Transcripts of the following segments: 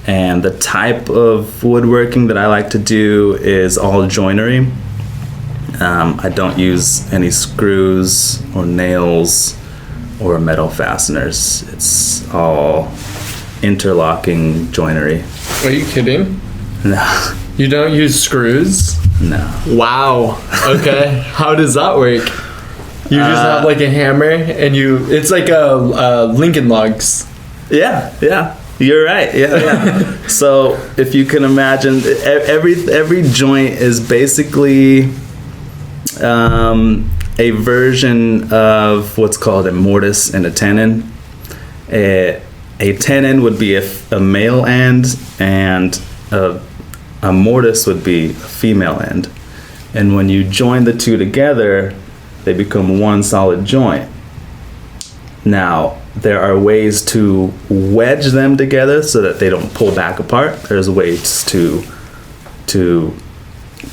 And the type of woodworking that I like to do is all joinery. I don't use any screws or nails or metal fasteners. It's all interlocking joinery. Are you kidding? No. You don't use screws? No. Wow. Okay. How does that work? You just have like a hammer and it's like a Lincoln Logs. Yeah. You're right. Yeah. So if you can imagine, every joint is basically a version of what's called a mortise and a tenon. A tenon would be a male end, and a mortise would be a female end. And when you join the two together, they become one solid joint. Now, there are ways to wedge them together so that they don't pull back apart. There's ways to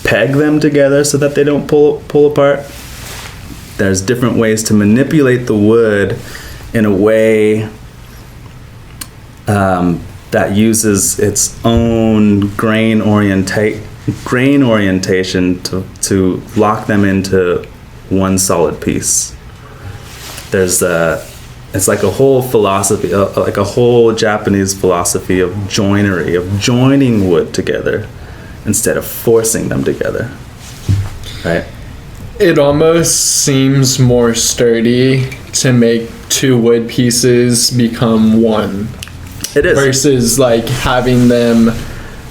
peg them together so that they don't pull apart. There's different ways to manipulate the wood in a way that uses its own grain orientation to lock them into one solid piece. It's like a whole philosophy, like a whole Japanese philosophy of joinery, of joining wood together instead of forcing them together, right? It almost seems more sturdy to make two wood pieces become one. It is. Versus like having them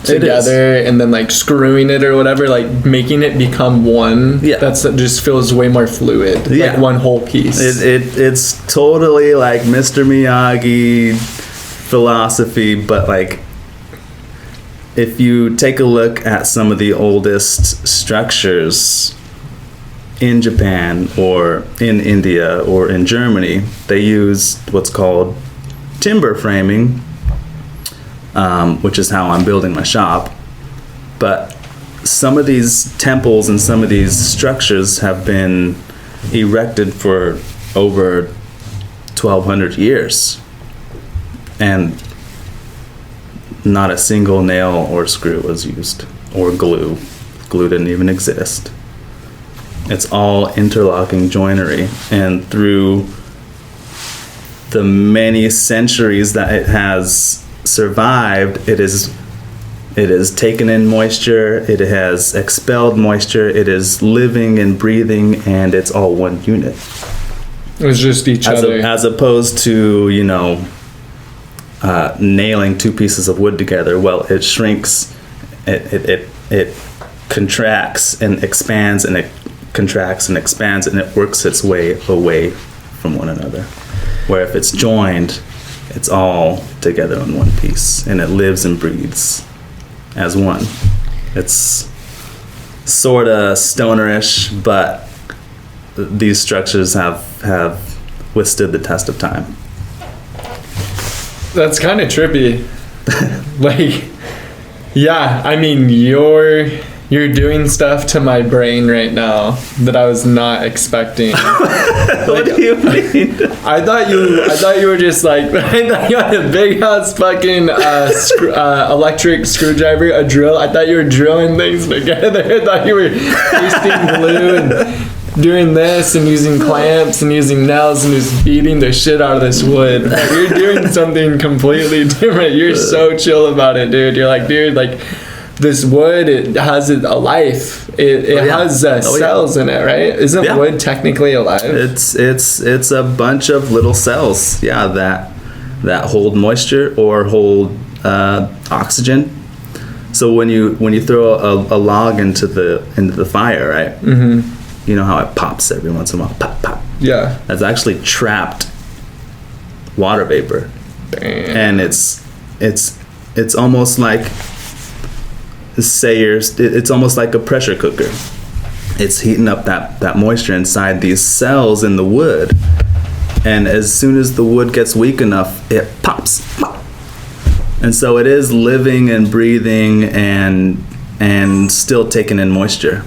together and then like screwing it or whatever, like making it become one. Yeah. That just feels way more fluid. Yeah. Like one whole piece. It's totally like Mr. Miyagi philosophy, but like if you take a look at some of the oldest structures in Japan or in India or in Germany, they use what's called timber framing, which is how I'm building my shop. But some of these temples and some of these structures have been erected for over 1,200 years, and not a single nail or screw was used, or glue. Glue didn't even exist. It's all interlocking joinery, and through the many centuries that it has survived, it is taken in moisture, it has expelled moisture, it is living and breathing, and it's all one unit. It's just each other. As opposed to, nailing two pieces of wood together. Well, it shrinks, it contracts and expands, and it contracts and expands, and it works its way away from one another. Where if it's joined, it's all together in one piece, and it lives and breathes as one. It's sort of stonerish, but these structures have withstood the test of time. That's kind of trippy. Like, yeah, I mean, you're doing stuff to my brain right now that I was not expecting. What do you mean? I thought you were just like, I thought you had a big ass fucking electric screwdriver, a drill. I thought you were drilling things together. I thought you were pasting glue and doing this and using clamps and using nails and just beating the shit out of this wood. Like, you're doing something completely different. You're so chill about it, dude. You're like, dude, like, this wood, it has a life. It has cells in it, right? Isn't wood technically alive? It's a bunch of little cells, that hold moisture or hold oxygen. So when you throw a log into the fire, right? Mm-hmm. You know how it pops every once in a while, pop, pop. Yeah. That's actually trapped water vapor. Damn. And it's almost like, it's almost like a pressure cooker. It's heating up that moisture inside these cells in the wood, and as soon as the wood gets weak enough, it pops. And so it is living and breathing and still taking in moisture.